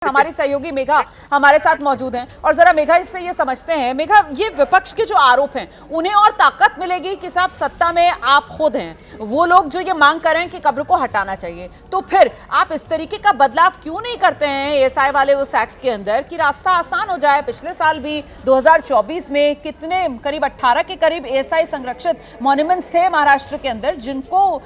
हमारी सहयोगी मेघा हमारे साथ मौजूद हैं और जरा मेघा इससे ये समझते हैं। मेघा, ये विपक्ष के जो आरोप हैं उन्हें और ताकत मिलेगी कि साहब सत्ता में आप खुद हैं, वो लोग जो ये मांग कर रहे हैं कि कब्र को हटाना चाहिए, तो फिर आप इस तरीके का बदलाव क्यों नहीं करते हैं एएसआई वाले उस एक्ट के अंदर कि रास्ता आसान हो जाए। पिछले साल भी 2024 में कितने करीब 18 के करीब एएसआई संरक्षित मॉन्यूमेंट्स थे महाराष्ट्र के अंदर जिनको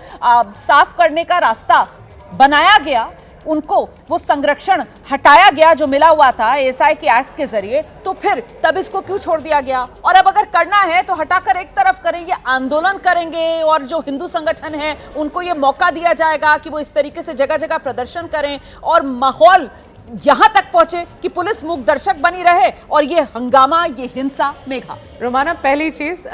साफ करने का रास्ता बनाया गया, उनको वो संरक्षण हटाया गया जो मिला हुआ था एएसआई के एक्ट के जरिए, तो फिर तब इसको क्यों छोड़ दिया गया? और अब अगर करना है तो हटाकर एक तरफ करें, ये आंदोलन करेंगे और जो हिंदू संगठन है उनको ये मौका दिया जाएगा कि वो इस तरीके से जगह जगह प्रदर्शन करें और माहौल यहां तक पहुंचे कि पुलिस मूक दर्शक बनी रहे और ये हंगामा, ये हिंसा। मेघा, रोमाना, पहली चीज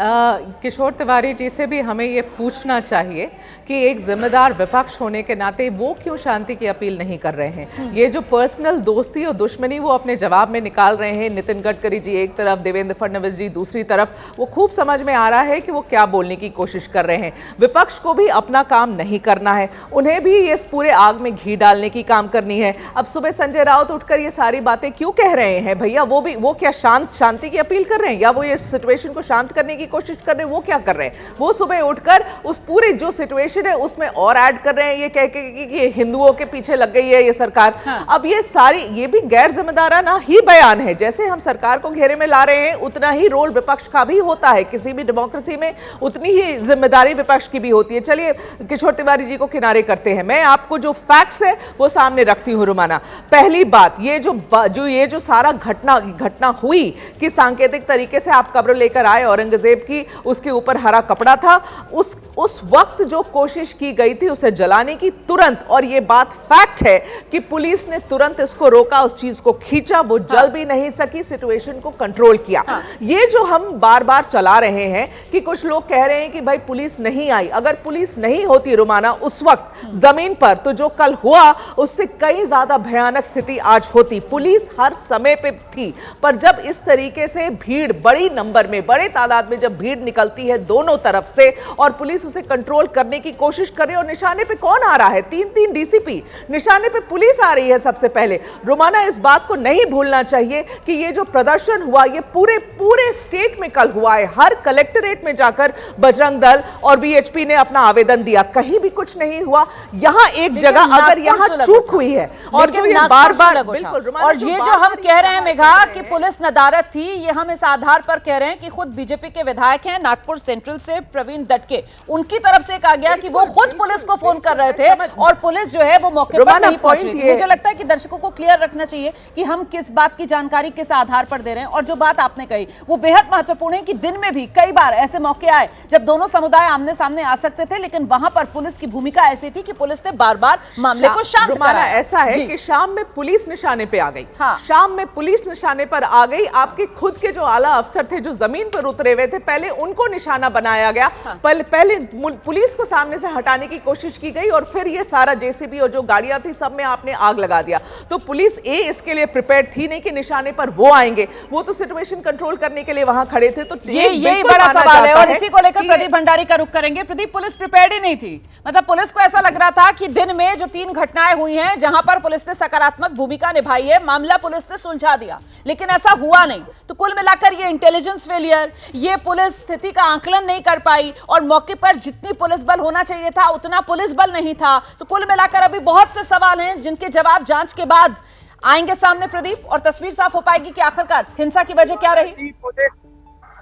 किशोर तिवारी जी से भी हमें ये पूछना चाहिए कि एक जिम्मेदार विपक्ष होने के नाते वो क्यों शांति की अपील नहीं कर रहे हैं। ये जो पर्सनल दोस्ती और दुश्मनी वो अपने जवाब में निकाल रहे हैं, नितिन गडकरी जी एक तरफ, देवेंद्र फडणवीस जी दूसरी तरफ, वो खूब समझ में आ रहा है कि वो क्या बोलने की कोशिश कर रहे हैं। विपक्ष को भी अपना काम नहीं करना है, उन्हें भी इस पूरे आग में घी डालने की काम करनी है। अब सुबह संजय राउत उठकर ये सारी बातें क्यों कह रहे हैं भैया? वो क्या शांति की अपील कर रहे हैं या वो ये सिचुएशन को शांत करने की कोशिश कर रहे हैं? वो क्या कर रहे हैं? वो सुबह उठकर उस पूरे जो सिचुएशन है उसमें और ऐड कर रहे हैं ये कह के कि हिंदुओं के पीछे लग गई है ये सरकार। हाँ। अब ये भी गैर जिम्मेदाराना ही बयान है। जैसे हम सरकार को घेरे में ला रहे हैं उतना ही रोल विपक्ष का भी होता है, किसी भी डेमोक्रेसी में उतनी ही जिम्मेदारी विपक्ष की भी होती है। चलिए किशोर तिवारी जी को किनारे करते हैं, मैं आपको जो फैक्ट्स है वो सामने रखती हूँ। रुमाना, पहली बात, ये जो सारा घटना हुई कि सांकेतिक तरीके से आप कब्र लेकर आए औरंगजेब की, उसके ऊपर हरा कपड़ा था, उस वक्त जो कोशिश की गई थी उसे जलाने की तुरंत, और ये बात फैक्ट है कि पुलिस ने तुरंत इसको रोका, उस चीज को खींचा, वो जल भी नहीं सकी, सिचुएशन को कंट्रोल किया। ये जो हम बार बार चला रहे हैं कि कुछ लोग कह रहे हैं कि भाई पुलिस नहीं आई, अगर पुलिस नहीं होती रुमाना उस वक्त जमीन पर, तो जो कल हुआ उससे कई ज्यादा भयानक स्थिति आज होती। पुलिस हर समय पे थी, पर जब इस तरीके से भीड़, बड़ी नंबर में, बड़े तादाद में जब भीड़ निकलती है दोनों तरफ से और पुलिस उसे कंट्रोल करने की कोशिश कर रही है, और निशाने पे कौन आ रहा है? तीन डीसीपी, निशाने पे पुलिस आ रही है सबसे पहले। रोमाना, इस बात को नहीं भूलना चाहिए कि ये जो प्रदर्शन हुआ ये पूरे स्टेट में कल हुआ है। हर कलेक्टरेट में जाकर बजरंग दल और बीएचपी ने अपना आवेदन दिया, कहीं भी कुछ नहीं हुआ। यहां एक जगह अगर यहां चूक हुई है और जो ये बार-बार, बिल्कुल, और ये जो हम कह रहे हैं मेघा कि पुलिस नदारत थी, ये हम इस आधार पर कह रहे हैं कि खुद बीजेपी के विधायक हैं नागपुर सेंट्रल से प्रवीण दटके, उनकी तरफ से कहा गया कि वो खुद पुलिस को फोन कर रहे थे और पुलिस जो है वो मौके पर नहीं पहुंच रही थी। मुझे लगता है कि दर्शकों को क्लियर रखना चाहिए कि हम किस बात की जानकारी किस आधार पर दे रहे हैं। और जो बात आपने कही वो बेहद महत्वपूर्ण है कि दिन में भी कई बार ऐसे मौके आए जब दोनों समुदाय आमने सामने आ सकते थे, लेकिन वहां पर पुलिस की भूमिका ऐसी थी कि पुलिस ने बार बार मामले को शांत कराया। ऐसा है कि शाम में पुलिस निशाने पे आ गई। हाँ। शाम में पुलिस निशाने पर आ गई। आपके खुद के जो आला अफसर थे जो जमीन पर उतरे हुए थे, पहले उनको निशाना बनाया गया। हाँ। पहले पुलिस को सामने से हटाने की कोशिश की गई और फिर ये सारा जेसीबी और जो गाड़ियां थी सब में आपने आग लगा दिया। तो पुलिस इसके लिए प्रिपेयर्ड थी नहीं कि निशाने पर वो आएंगे, वो तो सिचुएशन कंट्रोल करने के लिए वहां खड़े थे। तो यही बड़ा सवाल है और इसी को लेकर प्रदीप भंडारी का रुख करेंगे। प्रदीप, पुलिस प्रिपेयर्ड ही नहीं थी, मतलब पुलिस को ऐसा लग रहा था कि दिन में जो 3 घटनाएं हुई हैं जहां पर पुलिस ने सकारात्मक भूमिका निभाई है, मामला पुलिस ने सुलझा दिया, लेकिन ऐसा हुआ नहीं। तो कुल मिलाकर ये इंटेलिजेंस फेलियर, ये पुलिस स्थिति का आकलन नहीं कर पाई और मौके पर जितनी पुलिस बल होना चाहिए था उतना पुलिस बल नहीं था। तो कुल मिलाकर अभी बहुत से सवाल हैं जिनके जवाब जांच के बाद आएंगे सामने प्रदीप, और तस्वीर साफ हो पाएगी कि आखिरकार हिंसा की वजह क्या रही।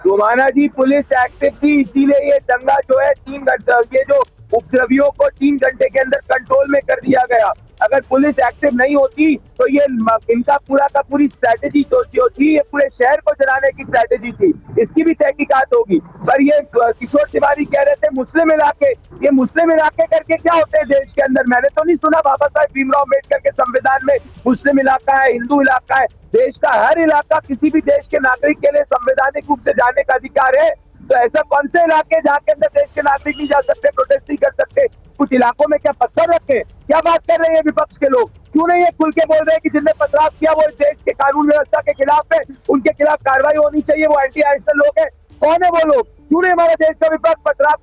रोमाना जी, पुलिस एक्टिव थी, इसीलिए ये दंगा जो है ये जो उपद्रवियों को 3 घंटे के अंदर कंट्रोल में कर दिया गया। अगर पुलिस एक्टिव नहीं होती तो ये इनका पूरी स्ट्रैटेजी जो थी ये पूरे शहर को जलाने की स्ट्रैटेजी थी, इसकी भी तहकीकात होगी। पर ये किशोर तिवारी कह रहे थे मुस्लिम इलाके, ये मुस्लिम इलाके करके क्या होते हैं देश के अंदर? मैंने तो नहीं सुना बाबा साहब भीमराव अम्बेडकर के संविधान में मुस्लिम इलाका है, हिंदू इलाका है। देश का हर इलाका किसी भी देश के नागरिक के लिए संवैधानिक रूप से जाने का अधिकार है। तो ऐसा कौन से इलाके जहाँ के अंदर देश के नागरिक नहीं जा सकते, प्रोटेस्ट नहीं कर सकते? कुछ इलाकों में क्या पत्थर रखे? क्या बात कर रहे हैं विपक्ष के लोग? क्यों नहीं ये खुल के बोल रहे हैं कि जिनने पथराव किया वो इस देश के कानून व्यवस्था के खिलाफ है, उनके खिलाफ कार्रवाई होनी चाहिए, वो एंटी नेशनल लोग हैं? कौन है वो लोग? क्यों नहीं हमारे देश का विपक्ष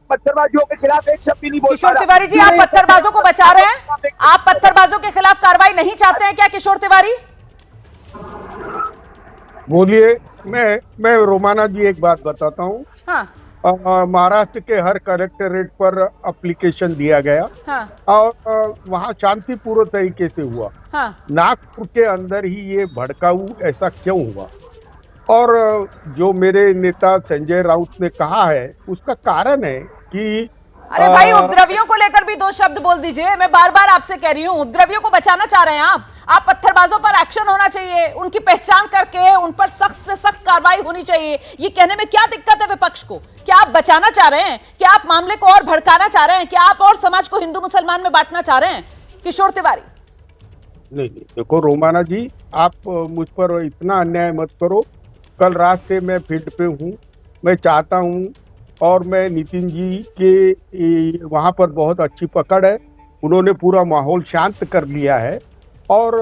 पत्थरबाजियों के खिलाफ एक शब्द भी नहीं बोल? किशोर तिवारी जी, आप पत्थरबाजों को बचा रहे हैं, आप पत्थरबाजों के खिलाफ कार्रवाई नहीं चाहते हैं क्या किशोर तिवारी? बोलिए। मैं रोमाना जी एक बात बताता हूँ। हाँ महाराष्ट्र के हर कलेक्टरेट पर एप्लीकेशन दिया गया हाँ और वहाँ शांतिपूर्ण तरीके से हुआ। हाँ नागपुर के अंदर ही ये भड़काऊ ऐसा क्यों हुआ? और जो मेरे नेता संजय राउत ने कहा है उसका कारण है कि अरे भाई, उपद्रवियों को लेकर भी दो शब्द बोल दीजिए। मैं बार बार आपसे कह रही हूँ, उपद्रवियों को बचाना चाह रहे हैं आप पत्थरबाजों पर एक्शन होना चाहिए, उनकी पहचान करके उन पर सख्त से सख्त कार्रवाई होनी चाहिए। ये कहने में क्या दिक्कत है विपक्ष को? क्या आप बचाना चाह रहे हैं? क्या आप मामले को और भड़काना चाह रहे हैं? क्या आप और समाज को हिंदू मुसलमान में बांटना चाह रहे हैं? किशोर तिवारी, नहीं, देखो रोमाना जी, आप मुझ पर इतना अन्याय मत करो। कल रात से मैं फील्ड पे हूँ। मैं चाहता हूँ और मैं नितिन जी के वहाँ पर बहुत अच्छी पकड़ है, उन्होंने पूरा माहौल शांत कर लिया है। और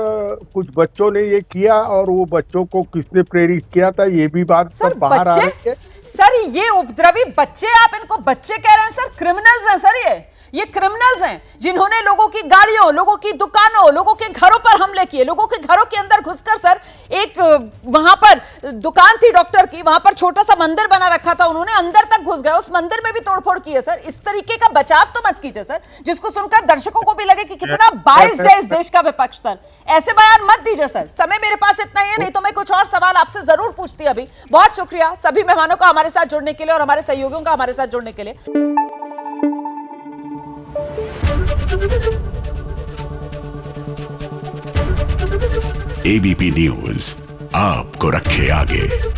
कुछ बच्चों ने ये किया और वो बच्चों को किसने प्रेरित किया था ये भी बात सर सब बाहर आ रही है। सर ये उपद्रवी बच्चे, आप इनको बच्चे कह रहे हैं? सर क्रिमिनल्स हैं सर, ये क्रिमिनल्स हैं जिन्होंने लोगों की गाड़ियों, लोगों की दुकानों, लोगों के घरों पर हमले किए, लोगों के घरों के अंदर घुसकर सर, एक वहां पर दुकान थी डॉक्टर की, वहां पर छोटा सा मंदिर बना रखा था, उन्होंने अंदर तक घुस गए, उस मंदिर में भी तोड़फोड़ की है। सर इस तरीके का बचाव तो मत कीजिए सर, जिसको सुनकर दर्शकों को भी लगे कि कितना बाइस्ड है इस देश का विपक्ष। सर ऐसे बयान मत दीजिए सर। समय मेरे पास इतना ही है, नहीं तो मैं कुछ और सवाल आपसे जरूर पूछती। अभी बहुत शुक्रिया सभी मेहमानों का हमारे साथ जुड़ने के लिए और हमारे सहयोगियों का हमारे साथ जुड़ने के लिए। एबीपी न्यूज आपको रखे आगे।